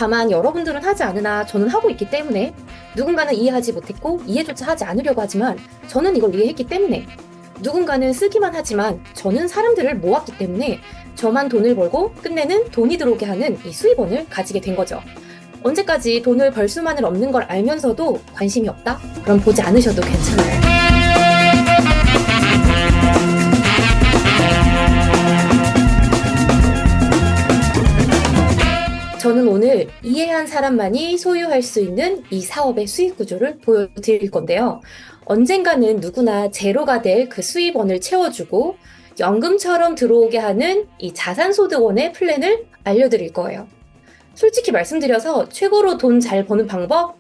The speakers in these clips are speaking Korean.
다만 여러분들은 하지 않으나 저는 하고 있기 때문에, 누군가는 이해하지 못했고 이해조차 하지 않으려고 하지만 저는 이걸 이해했기 때문에, 누군가는 쓰기만 하지만 저는 사람들을 모았기 때문에 저만 돈을 벌고 끝내는 돈이 들어오게 하는 이 수입원을 가지게 된 거죠. 언제까지 돈을 벌 수만을 없는 걸 알면서도 관심이 없다? 그럼 보지 않으셔도 괜찮아요. 저는 오늘 이해한 사람만이 소유할 수 있는 이 사업의 수익 구조를 보여드릴 건데요. 언젠가는 누구나 제로가 될 그 수입원을 채워주고 연금처럼 들어오게 하는 이 자산소득원의 플랜을 알려드릴 거예요. 솔직히 말씀드려서 최고로 돈 잘 버는 방법?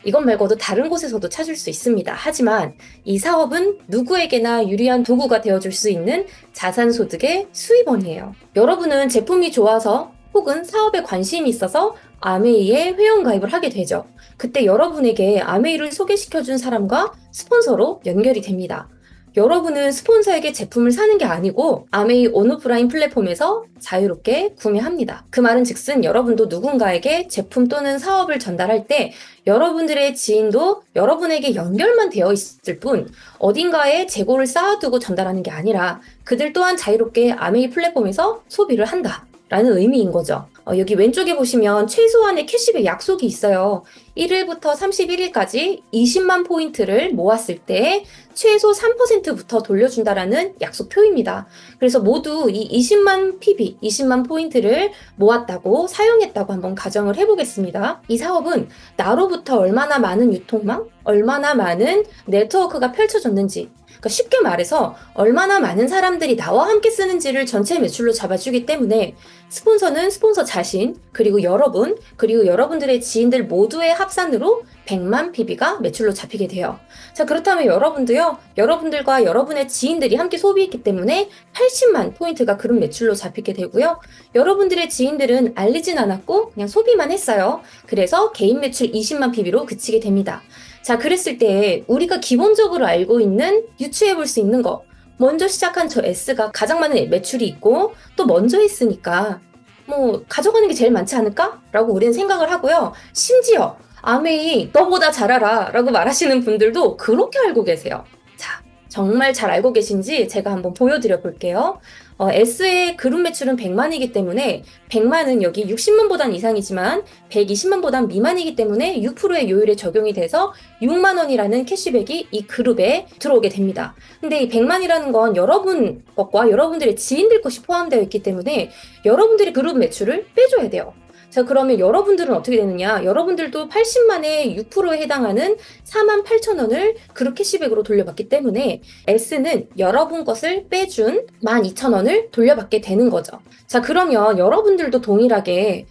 이것 말고도 다른 곳에서도 찾을 수 있습니다. 하지만 이 사업은 누구에게나 유리한 도구가 되어줄 수 있는 자산소득의 수입원이에요. 여러분은 제품이 좋아서 혹은 사업에 관심이 있어서 아메이에 회원가입을 하게 되죠. 그때 여러분에게 아메이를 소개시켜준 사람과 스폰서로 연결이 됩니다. 여러분은 스폰서에게 제품을 사는 게 아니고 아메이 온오프라인 플랫폼에서 자유롭게 구매합니다. 그 말은 즉슨 여러분도 누군가에게 제품 또는 사업을 전달할 때 여러분들의 지인도 여러분에게 연결만 되어 있을 뿐 어딘가에 재고를 쌓아두고 전달하는 게 아니라 그들 또한 자유롭게 아메이 플랫폼에서 소비를 한다 라는 의미인 거죠. 여기 왼쪽에 보시면 최소한의 캐시백 약속이 있어요. 1일부터 31일까지 20만 포인트를 모았을 때 최소 3%부터 돌려준다라는 약속표입니다. 그래서 모두 이 20만 PB, 20만 포인트를 모았다고 사용했다고 한번 가정을 해보겠습니다. 이 사업은 나로부터 얼마나 많은 유통망, 얼마나 많은 네트워크가 펼쳐졌는지, 그러니까 쉽게 말해서 얼마나 많은 사람들이 나와 함께 쓰는지를 전체 매출로 잡아주기 때문에 스폰서는 스폰서 자신, 그리고 여러분, 그리고 여러분들의 지인들 모두의 합산으로 100만 PB가 매출로 잡히게 돼요. 자, 그렇다면 여러분도요, 여러분들과 여러분의 지인들이 함께 소비했기 때문에 80만 포인트가 그룹 매출로 잡히게 되고요. 여러분들의 지인들은 알리진 않았고 그냥 소비만 했어요. 그래서 개인 매출 20만 PB로 그치게 됩니다. 자, 그랬을 때 우리가 기본적으로 알고 있는 유추해 볼 수 있는 거, 먼저 시작한 저 S가 가장 많은 매출이 있고 또 먼저 했으니까 뭐 가져가는 게 제일 많지 않을까? 라고 우리는 생각을 하고요. 심지어 아메이 너보다 잘 알아 라고 말하시는 분들도 그렇게 알고 계세요. 자, 정말 잘 알고 계신지 제가 한번 보여드려 볼게요. S의 그룹 매출은 100만이기 때문에 100만은 여기 60만보단 이상이지만 120만보단 미만이기 때문에 6%의 요율에 적용이 돼서 6만 원이라는 캐시백이 이 그룹에 들어오게 됩니다. 근데 이 100만이라는 건 여러분 것과 여러분들의 지인들 것이 포함되어 있기 때문에 여러분들이 그룹 매출을 빼줘야 돼요. 자, 그러면 여러분들은 어떻게 되느냐? 여러분들도 80만의 6%에 해당하는 4만 8천 원을 그룹 캐시백으로 돌려받기 때문에 S는 여러분 것을 빼준 12,000원을 돌려받게 되는 거죠. 자, 그러면 여러분들도 동일하게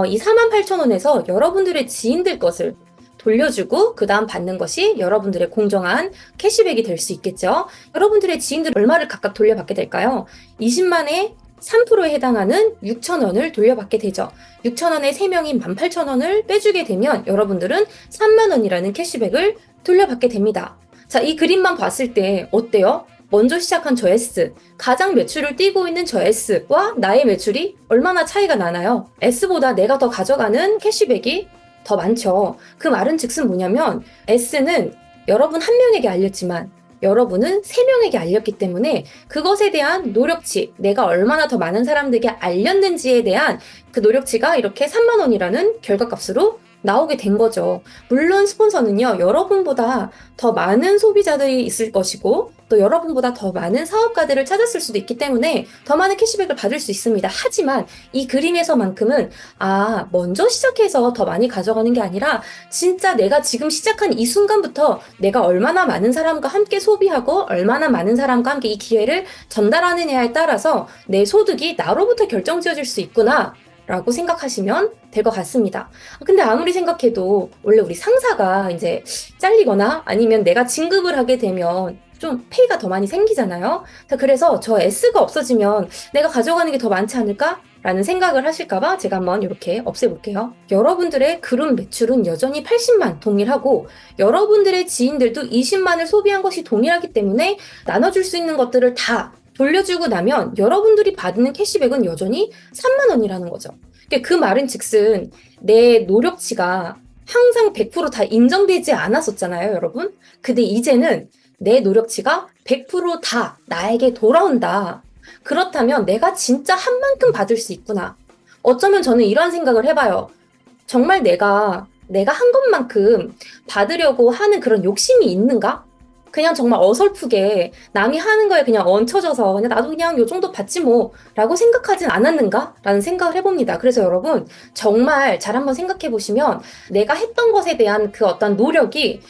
이 4만 8천 원에서 여러분들의 지인들 것을 돌려주고 그 다음 받는 것이 여러분들의 공정한 캐시백이 될 수 있겠죠. 여러분들의 지인들 얼마를 각각 돌려받게 될까요? 20만에 3%에 해당하는 6,000원을 돌려받게 되죠. 6,000원에 3명인 18,000원을 빼주게 되면 여러분들은 3만원이라는 캐시백을 돌려받게 됩니다. 자, 이 그림만 봤을 때 어때요? 먼저 시작한 저 S, 가장 매출을 띄고 있는 저 S와 나의 매출이 얼마나 차이가 나나요? S보다 내가 더 가져가는 캐시백이 더 많죠. 그 말은 즉슨 뭐냐면 S는 여러분 한 명에게 알렸지만 여러분은 3명에게 알렸기 때문에 그것에 대한 노력치, 내가 얼마나 더 많은 사람들에게 알렸는지에 대한 그 노력치가 이렇게 3만 원이라는 결과값으로 나오게 된 거죠. 물론 스폰서는요, 여러분보다 더 많은 소비자들이 있을 것이고 또 여러분보다 더 많은 사업가들을 찾았을 수도 있기 때문에 더 많은 캐시백을 받을 수 있습니다. 하지만 이 그림에서만큼은 먼저 시작해서 더 많이 가져가는 게 아니라 진짜 내가 지금 시작한 이 순간부터 내가 얼마나 많은 사람과 함께 소비하고 얼마나 많은 사람과 함께 이 기회를 전달하느냐에 따라서 내 소득이 나로부터 결정지어질 수 있구나 라고 생각하시면 될 것 같습니다. 근데 아무리 생각해도 원래 우리 상사가 이제 잘리거나 아니면 내가 진급을 하게 되면 좀 페이가 더 많이 생기잖아요. 그래서 저 S가 없어지면 내가 가져가는 게 더 많지 않을까? 라는 생각을 하실까봐 제가 한번 이렇게 없애볼게요. 여러분들의 그룹 매출은 여전히 80만 동일하고 여러분들의 지인들도 20만을 소비한 것이 동일하기 때문에 나눠줄 수 있는 것들을 다 돌려주고 나면 여러분들이 받는 캐시백은 여전히 3만 원이라는 거죠. 그 말은 즉슨 내 노력치가 항상 100%다 인정되지 않았었잖아요, 여러분. 근데 이제는 내 노력치가 100%다 나에게 돌아온다. 그렇다면 내가 진짜 한 만큼 받을 수 있구나. 어쩌면 저는 이런 생각을 해봐요. 정말 내가 한 것만큼 받으려고 하는 그런 욕심이 있는가? 그냥 정말 어설프게 남이 하는 거에 그냥 얹혀져서 그냥 나도 그냥 요 정도 받지 뭐 라고 생각하진 않았는가? 라는 생각을 해봅니다. 그래서 여러분 정말 잘 한번 생각해 보시면 내가 했던 것에 대한 그 어떤 노력이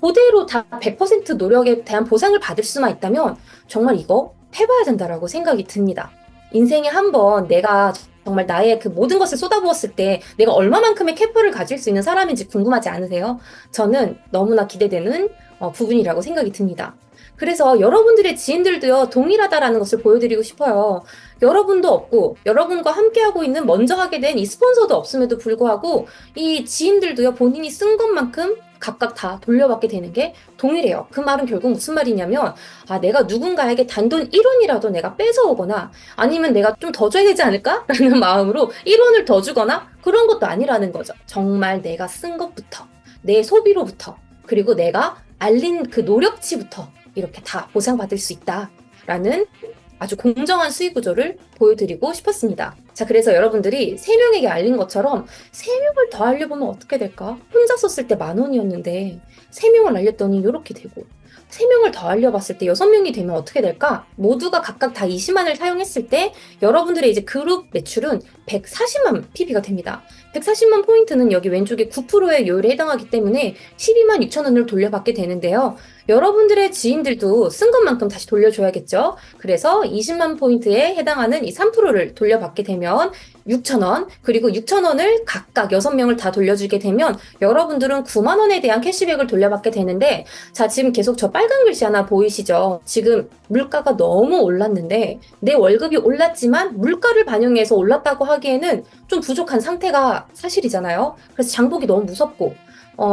그대로 다 100% 노력에 대한 보상을 받을 수만 있다면 정말 이거 해봐야 된다라고 생각이 듭니다. 인생에 한번 내가 정말 나의 그 모든 것을 쏟아부었을 때 내가 얼마만큼의 캐파를 가질 수 있는 사람인지 궁금하지 않으세요? 저는 너무나 기대되는 부분이라고 생각이 듭니다. 그래서 여러분들의 지인들도요, 동일하다라는 것을 보여드리고 싶어요. 여러분도 없고, 여러분과 함께하고 있는 먼저 하게 된 이 스폰서도 없음에도 불구하고, 이 지인들도요, 본인이 쓴 것만큼 각각 다 돌려받게 되는 게 동일해요. 그 말은 결국 무슨 말이냐면, 내가 누군가에게 단돈 1원이라도 내가 뺏어오거나, 아니면 내가 좀 더 줘야 되지 않을까? 라는 마음으로 1원을 더 주거나, 그런 것도 아니라는 거죠. 정말 내가 쓴 것부터, 내 소비로부터, 그리고 내가 알린 그 노력치부터 이렇게 다 보상받을 수 있다라는 아주 공정한 수익 구조를 보여드리고 싶었습니다. 자, 그래서 여러분들이 3명에게 알린 것처럼 3명을 더 알려보면 어떻게 될까? 혼자 썼을 때 10,000원이었는데 3명을 알렸더니 이렇게 되고 3명을 더 알려봤을 때 6명이 되면 어떻게 될까? 모두가 각각 다 20만을 사용했을 때 여러분들의 이제 그룹 매출은 140만 PB가 됩니다. 140만 포인트는 여기 왼쪽에 9%의 요율에 해당하기 때문에 12만 6천 원을 돌려받게 되는데요. 여러분들의 지인들도 쓴 것만큼 다시 돌려줘야겠죠. 그래서 20만 포인트에 해당하는 이 3%를 돌려받게 되면 6,000원, 그리고 6,000원을 각각 6명을 다 돌려주게 되면 여러분들은 9만 원에 대한 캐시백을 돌려받게 되는데, 자, 지금 계속 저 빨간 글씨 하나 보이시죠? 지금 물가가 너무 올랐는데 내 월급이 올랐지만 물가를 반영해서 올랐다고 하기에는 좀 부족한 상태가 사실이잖아요. 그래서 장보기 너무 무섭고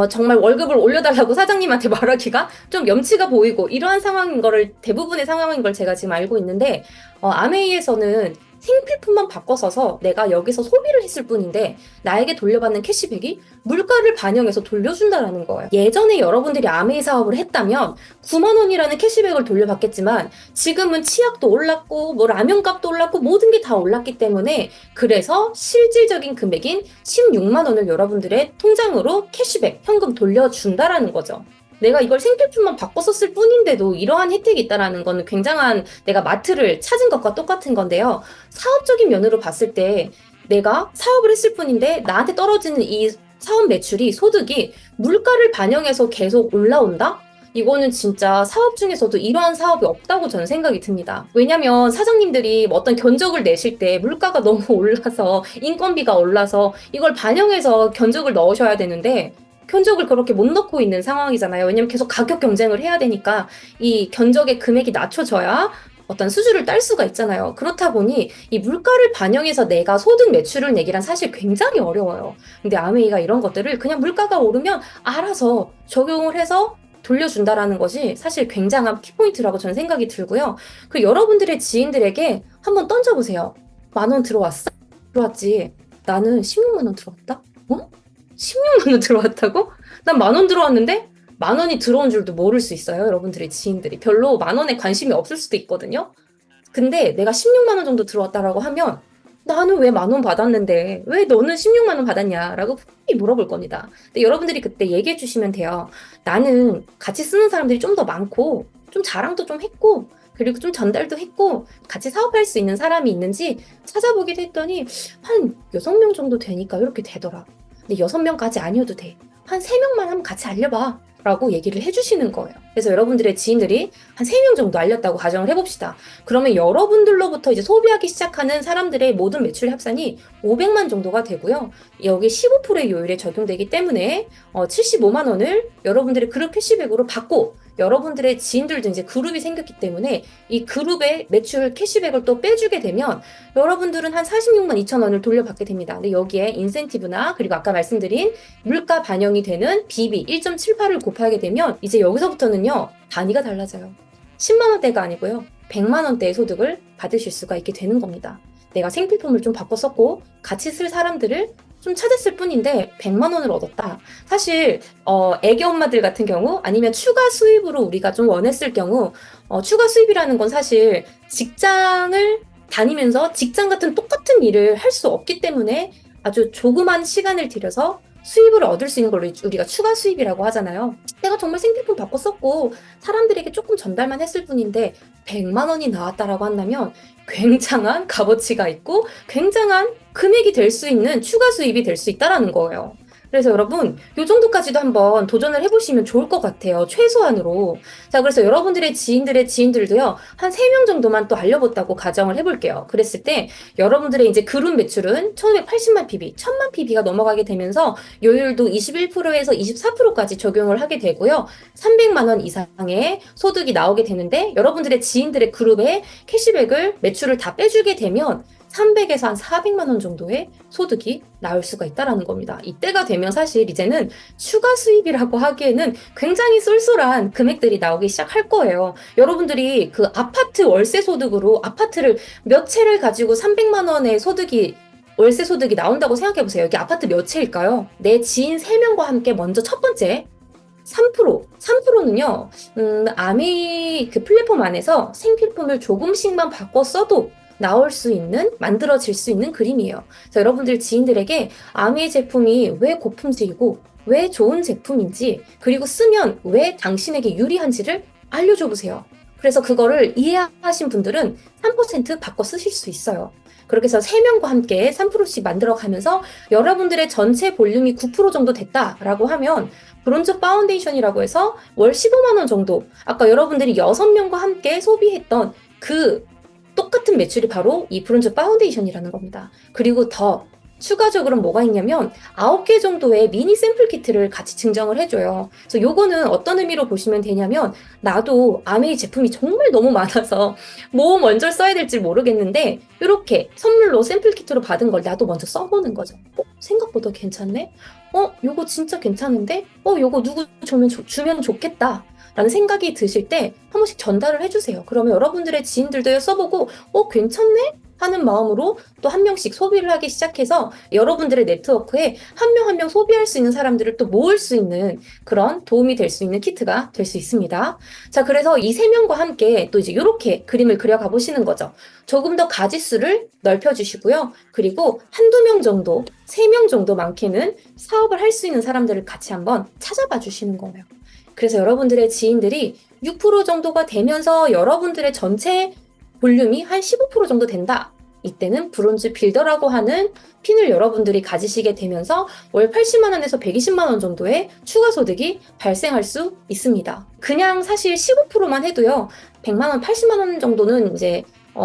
정말 월급을 올려달라고 사장님한테 말하기가 좀 염치가 보이고 이러한 상황인 거를 대부분의 상황인 걸 제가 지금 알고 있는데 아메이에서는 생필품만 바꿔 써서 내가 여기서 소비를 했을 뿐인데 나에게 돌려받는 캐시백이 물가를 반영해서 돌려준다라는 거예요. 예전에 여러분들이 아메이 사업을 했다면 9만 원이라는 캐시백을 돌려받겠지만 지금은 치약도 올랐고 뭐 라면값도 올랐고 모든 게 다 올랐기 때문에 그래서 실질적인 금액인 16만 원을 여러분들의 통장으로 캐시백, 현금 돌려준다라는 거죠. 내가 이걸 생필품만 바꿔 썼을 뿐인데도 이러한 혜택이 있다라는 건 굉장한 내가 마트를 찾은 것과 똑같은 건데요. 사업적인 면으로 봤을 때 내가 사업을 했을 뿐인데 나한테 떨어지는 이 사업 매출이 소득이 물가를 반영해서 계속 올라온다? 이거는 진짜 사업 중에서도 이러한 사업이 없다고 저는 생각이 듭니다. 왜냐면 사장님들이 어떤 견적을 내실 때 물가가 너무 올라서 인건비가 올라서 이걸 반영해서 견적을 넣으셔야 되는데 견적을 그렇게 못 넣고 있는 상황이잖아요. 왜냐면 계속 가격 경쟁을 해야 되니까 이 견적의 금액이 낮춰져야 어떤 수주를 딸 수가 있잖아요. 그렇다 보니 이 물가를 반영해서 내가 소득 매출을 내기란 사실 굉장히 어려워요. 근데 아메이가 이런 것들을 그냥 물가가 오르면 알아서 적용을 해서 돌려준다라는 것이 사실 굉장한 키포인트라고 저는 생각이 들고요. 그리고 여러분들의 지인들에게 한번 던져보세요. 10,000원 들어왔어? 들어왔지. 나는 16만 원 들어왔다? 16만 원 들어왔다고? 난 10,000원 들어왔는데 10,000원이 들어온 줄도 모를 수 있어요. 여러분들의 지인들이. 별로 10,000원에 관심이 없을 수도 있거든요. 근데 내가 16만 원 정도 들어왔다라고 하면 나는 왜 10,000원 받았는데 왜 너는 16만 원 받았냐라고 분명히 물어볼 겁니다. 근데 여러분들이 그때 얘기해 주시면 돼요. 나는 같이 쓰는 사람들이 좀 더 많고 좀 자랑도 좀 했고 그리고 좀 전달도 했고 같이 사업할 수 있는 사람이 있는지 찾아보기도 했더니 한 6명 정도 되니까 이렇게 되더라. 근데 6명까지 아니어도 돼. 한 3명만 한번 같이 알려봐. 라고 얘기를 해주시는 거예요. 그래서 여러분들의 지인들이 한 3명 정도 알렸다고 가정을 해봅시다. 그러면 여러분들로부터 이제 소비하기 시작하는 사람들의 모든 매출 합산이 500만 정도가 되고요. 여기 15%의 요율에 적용되기 때문에 75만 원을 여러분들의 그룹 캐시백으로 받고 여러분들의 지인들도 이제 그룹이 생겼기 때문에 이 그룹의 매출 캐시백을 또 빼주게 되면 여러분들은 한 46만 2천 원을 돌려받게 됩니다. 근데 여기에 인센티브나 그리고 아까 말씀드린 물가 반영이 되는 비비 1.78을 곱하게 되면 이제 여기서부터는요 단위가 달라져요. 10만 원대가 아니고요 100만 원대의 소득을 받으실 수가 있게 되는 겁니다. 내가 생필품을 좀 바꿔 썼고 같이 쓸 사람들을 좀 찾았을 뿐인데 100만 원을 얻었다. 사실 애기 엄마들 같은 경우 아니면 추가 수입으로 우리가 좀 원했을 경우 추가 수입이라는 건 사실 직장을 다니면서 직장 같은 똑같은 일을 할 수 없기 때문에 아주 조그만 시간을 들여서 수입을 얻을 수 있는 걸 우리가 추가 수입이라고 하잖아요. 내가 정말 생필품 바꿔 썼고 사람들에게 조금 전달만 했을 뿐인데 100만 원이 나왔다라고 한다면 굉장한 값어치가 있고 굉장한 금액이 될 수 있는 추가 수입이 될 수 있다라는 거예요. 그래서 여러분, 요 정도까지도 한번 도전을 해보시면 좋을 것 같아요. 최소한으로. 자, 그래서 여러분들의 지인들의 지인들도요, 한 3명 정도만 또 알려봤다고 가정을 해볼게요. 그랬을 때, 여러분들의 이제 그룹 매출은 1580만 PB, 1000만 PB가 넘어가게 되면서, 요율도 21%에서 24%까지 적용을 하게 되고요. 300만 원 이상의 소득이 나오게 되는데, 여러분들의 지인들의 그룹에 캐시백을, 매출을 다 빼주게 되면, 300에서 한 400만 원 정도의 소득이 나올 수가 있다라는 겁니다. 이때가 되면 사실 이제는 추가 수입이라고 하기에는 굉장히 쏠쏠한 금액들이 나오기 시작할 거예요. 여러분들이 그 아파트 월세 소득으로 아파트를 몇 채를 가지고 300만 원의 소득이 월세 소득이 나온다고 생각해 보세요. 여기 아파트 몇 채일까요? 내 지인 3명과 함께 먼저 첫 번째 3%는요, 아미 그 플랫폼 안에서 생필품을 조금씩만 바꿔 써도 나올 수 있는, 만들어질 수 있는 그림이에요. 그래서 여러분들 지인들에게 아미의 제품이 왜 고품질이고, 왜 좋은 제품인지, 그리고 쓰면 왜 당신에게 유리한지를 알려줘 보세요. 그래서 그거를 이해하신 분들은 3% 바꿔 쓰실 수 있어요. 그렇게 해서 3명과 함께 3%씩 만들어 가면서 여러분들의 전체 볼륨이 9% 정도 됐다라고 하면 브론즈 파운데이션이라고 해서 월 15만 원 정도, 아까 여러분들이 6명과 함께 소비했던 그 똑같은 매출이 바로 이 브론즈 파운데이션이라는 겁니다. 그리고 더 추가적으로 뭐가 있냐면 9개 정도의 미니 샘플 키트를 같이 증정을 해줘요. 그래서 요거는 어떤 의미로 보시면 되냐면 나도 아메이 제품이 정말 너무 많아서 뭐 먼저 써야 될지 모르겠는데 이렇게 선물로 샘플 키트로 받은 걸 나도 먼저 써보는 거죠. 생각보다 괜찮네? 요거 진짜 괜찮은데? 요거 누구 주면 좋겠다. 라는 생각이 드실 때 한 번씩 전달을 해주세요. 그러면 여러분들의 지인들도 써보고 괜찮네? 하는 마음으로 또 한 명씩 소비를 하기 시작해서 여러분들의 네트워크에 한 명 한 명 소비할 수 있는 사람들을 또 모을 수 있는 그런 도움이 될 수 있는 키트가 될 수 있습니다. 자, 그래서 이 3명과 함께 또 이제 이렇게 그림을 그려가 보시는 거죠. 조금 더 가지수를 넓혀주시고요. 그리고 한두 명 정도, 3명 정도 많게는 사업을 할 수 있는 사람들을 같이 한번 찾아봐 주시는 거예요. 그래서 여러분들의 지인들이 6% 정도가 되면서 여러분들의 전체 볼륨이 한 15% 정도 된다. 이때는 브론즈 빌더라고 하는 핀을 여러분들이 가지시게 되면서 월 80만 원에서 120만 원 정도의 추가 소득이 발생할 수 있습니다. 그냥 사실 15%만 해도요. 100만 원, 80만 원 정도는 이제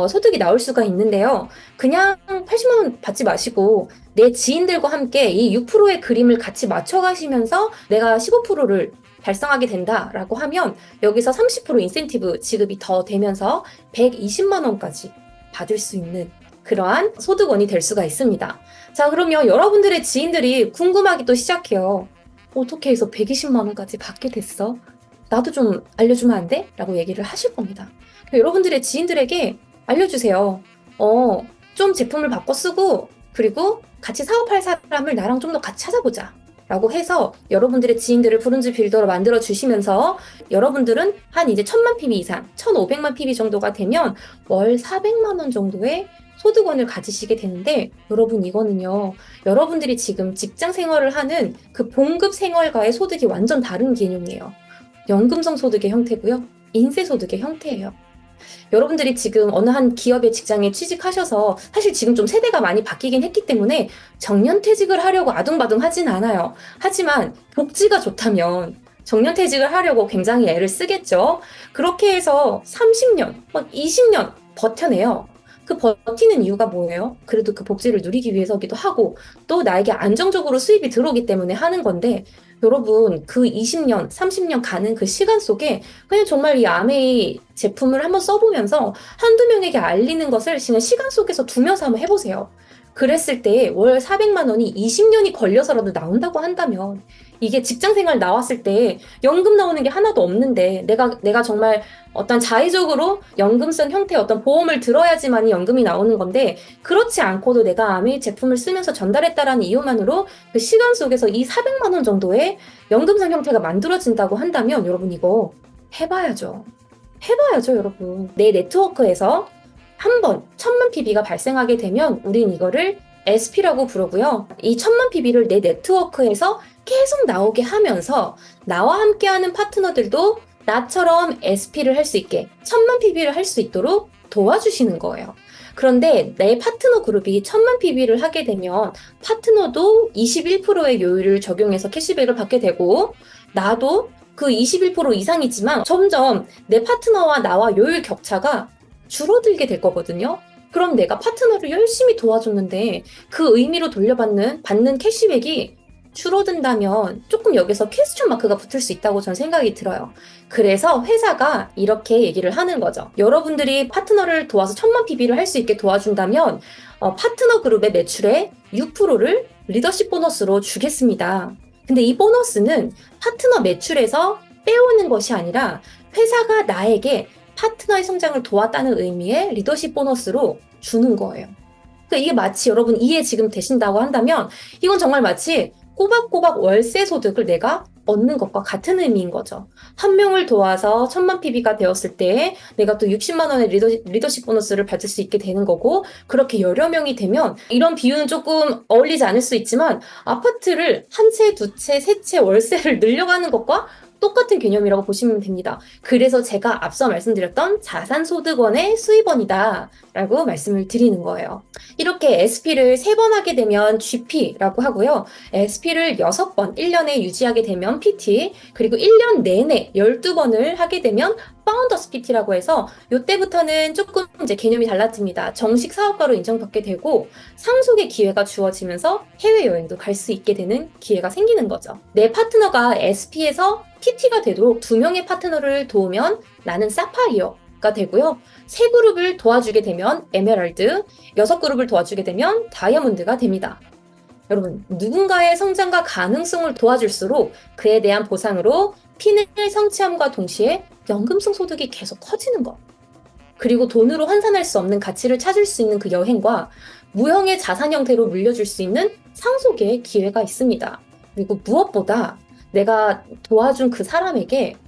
소득이 나올 수가 있는데요. 그냥 80만 원 받지 마시고 내 지인들과 함께 이 6%의 그림을 같이 맞춰가시면서 내가 15%를 달성하게 된다라고 하면 여기서 30% 인센티브 지급이 더 되면서 120만 원까지 받을 수 있는 그러한 소득원이 될 수가 있습니다. 자, 그러면 여러분들의 지인들이 궁금하기 또 시작해요. 어떻게 해서 120만 원까지 받게 됐어? 나도 좀 알려주면 안 돼? 라고 얘기를 하실 겁니다. 여러분들의 지인들에게 알려주세요. 좀 제품을 바꿔 쓰고 그리고 같이 사업할 사람을 나랑 좀 더 같이 찾아보자. 라고 해서 여러분들의 지인들을 브론즈 빌더로 만들어 주시면서 여러분들은 한 이제 1000만 PB 이상, 1500만 PB 정도가 되면 월 400만 원 정도의 소득원을 가지시게 되는데 여러분 이거는요. 여러분들이 지금 직장 생활을 하는 그 봉급 생활과의 소득이 완전 다른 개념이에요. 연금성 소득의 형태고요. 인세 소득의 형태예요. 여러분들이 지금 어느 한 기업의 직장에 취직하셔서 사실 지금 좀 세대가 많이 바뀌긴 했기 때문에 정년퇴직을 하려고 아둥바둥 하진 않아요. 하지만 복지가 좋다면 정년퇴직을 하려고 굉장히 애를 쓰겠죠. 그렇게 해서 30년, 20년 버텨내요. 그 버티는 이유가 뭐예요? 그래도 그 복지를 누리기 위해서기도 하고 또 나에게 안정적으로 수입이 들어오기 때문에 하는 건데 여러분 그 20년, 30년 가는 그 시간 속에 그냥 정말 이 아메이 제품을 한번 써보면서 한두 명에게 알리는 것을 그냥 시간 속에서 두면서 한번 해보세요. 그랬을 때 월 400만 원이 20년이 걸려서라도 나온다고 한다면 이게 직장 생활 나왔을 때 연금 나오는 게 하나도 없는데 내가 정말 어떤 자의적으로 연금성 형태의 어떤 보험을 들어야지만이 연금이 나오는 건데 그렇지 않고도 내가 아미 제품을 쓰면서 전달했다라는 이유만으로 그 시간 속에서 이 400만 원 정도의 연금성 형태가 만들어진다고 한다면 여러분 이거 해봐야죠. 해봐야죠, 여러분. 내 네트워크에서 한 번 1000만 PB가 발생하게 되면 우린 이거를 SP라고 부르고요. 이 1000만 PB를 내 네트워크에서 계속 나오게 하면서 나와 함께하는 파트너들도 나처럼 SP를 할 수 있게 1000만 PB를 할 수 있도록 도와주시는 거예요. 그런데 내 파트너 그룹이 1000만 PB를 하게 되면 파트너도 21%의 요율을 적용해서 캐시백을 받게 되고 나도 그 21% 이상이지만 점점 내 파트너와 나와 요율 격차가 줄어들게 될 거거든요. 그럼 내가 파트너를 열심히 도와줬는데 그 의미로 받는 캐시백이 줄어든다면 조금 여기서 퀘스천 마크가 붙을 수 있다고 저는 생각이 들어요. 그래서 회사가 이렇게 얘기를 하는 거죠. 여러분들이 파트너를 도와서 1000만 PB를 할 수 있게 도와준다면 파트너 그룹의 매출의 6%를 리더십 보너스로 주겠습니다. 근데 이 보너스는 파트너 매출에서 빼오는 것이 아니라 회사가 나에게 파트너의 성장을 도왔다는 의미의 리더십 보너스로 주는 거예요. 그러니까 이게 마치 여러분 이해 지금 되신다고 한다면 이건 정말 마치 꼬박꼬박 월세 소득을 내가 얻는 것과 같은 의미인 거죠. 한 명을 도와서 1000만 PB가 되었을 때 내가 또 60만 원의 리더십 보너스를 받을 수 있게 되는 거고 그렇게 여러 명이 되면 이런 비유는 조금 어울리지 않을 수 있지만 아파트를 한 채, 두 채, 세 채 월세를 늘려가는 것과 똑같은 개념이라고 보시면 됩니다. 그래서 제가 앞서 말씀드렸던 자산소득원의 수입원이다 라고 말씀을 드리는 거예요. 이렇게 SP를 3번 하게 되면 GP라고 하고요. SP를 6번, 1년에 유지하게 되면 PT, 그리고 1년 내내 12번을 하게 되면 파운더스 PT라고 해서 이때부터는 조금 이제 개념이 달라집니다. 정식 사업가로 인정받게 되고 상속의 기회가 주어지면서 해외여행도 갈 수 있게 되는 기회가 생기는 거죠. 내 파트너가 SP에서 PT가 되도록 2명의 파트너를 도우면 나는 사파이어가 되고요. 3그룹을 도와주게 되면 에메랄드, 6그룹을 도와주게 되면 다이아몬드가 됩니다. 여러분, 누군가의 성장과 가능성을 도와줄수록 그에 대한 보상으로 핀을 성취함과 동시에 연금성 소득이 계속 커지는 것. 그리고 돈으로 환산할 수 없는 가치를 찾을 수 있는 그 여행과 무형의 자산 형태로 물려줄 수 있는 상속의 기회가 있습니다. 그리고 무엇보다 내가 도와준 그 사람들에게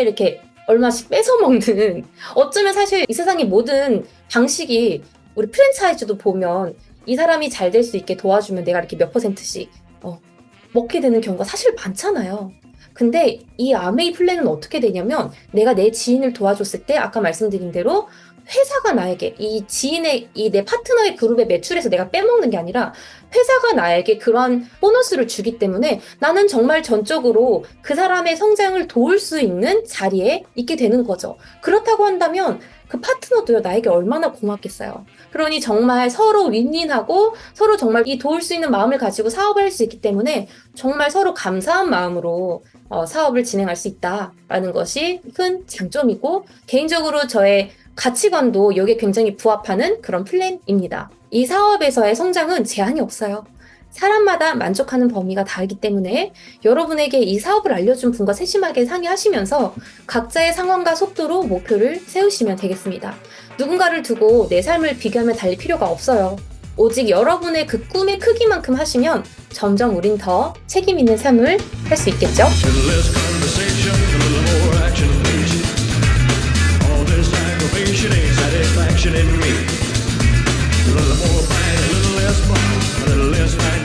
이렇게 얼마씩 뺏어먹는 어쩌면 사실 이 세상의 모든 방식이 우리 프랜차이즈도 보면 이 사람이 잘 될 수 있게 도와주면 내가 이렇게 몇 %씩 먹게 되는 경우가 사실 많잖아요. 근데 이 아메이 플랜은 어떻게 되냐면 내가 내 지인을 도와줬을 때 아까 말씀드린 대로 회사가 나에게 내 파트너의 그룹의 매출에서 내가 빼먹는 게 아니라 회사가 나에게 그런 보너스를 주기 때문에 나는 정말 전적으로 그 사람의 성장을 도울 수 있는 자리에 있게 되는 거죠. 그렇다고 한다면 그 파트너도요, 나에게 얼마나 고맙겠어요. 그러니 정말 서로 윈윈하고 서로 정말 이 도울 수 있는 마음을 가지고 사업을 할 수 있기 때문에 정말 서로 감사한 마음으로 사업을 진행할 수 있다라는 것이 큰 장점이고 개인적으로 저의 가치관도 여기에 굉장히 부합하는 그런 플랜입니다. 이 사업에서의 성장은 제한이 없어요. 사람마다 만족하는 범위가 다르기 때문에 여러분에게 이 사업을 알려준 분과 세심하게 상의하시면서 각자의 상황과 속도로 목표를 세우시면 되겠습니다. 누군가를 두고 내 삶을 비교하며 달릴 필요가 없어요. 오직 여러분의 그 꿈의 크기만큼 하시면 점점 우린 더 책임 있는 삶을 할 수 있겠죠? Satisfaction in me. A little more pain, a little less fun, a little less pain.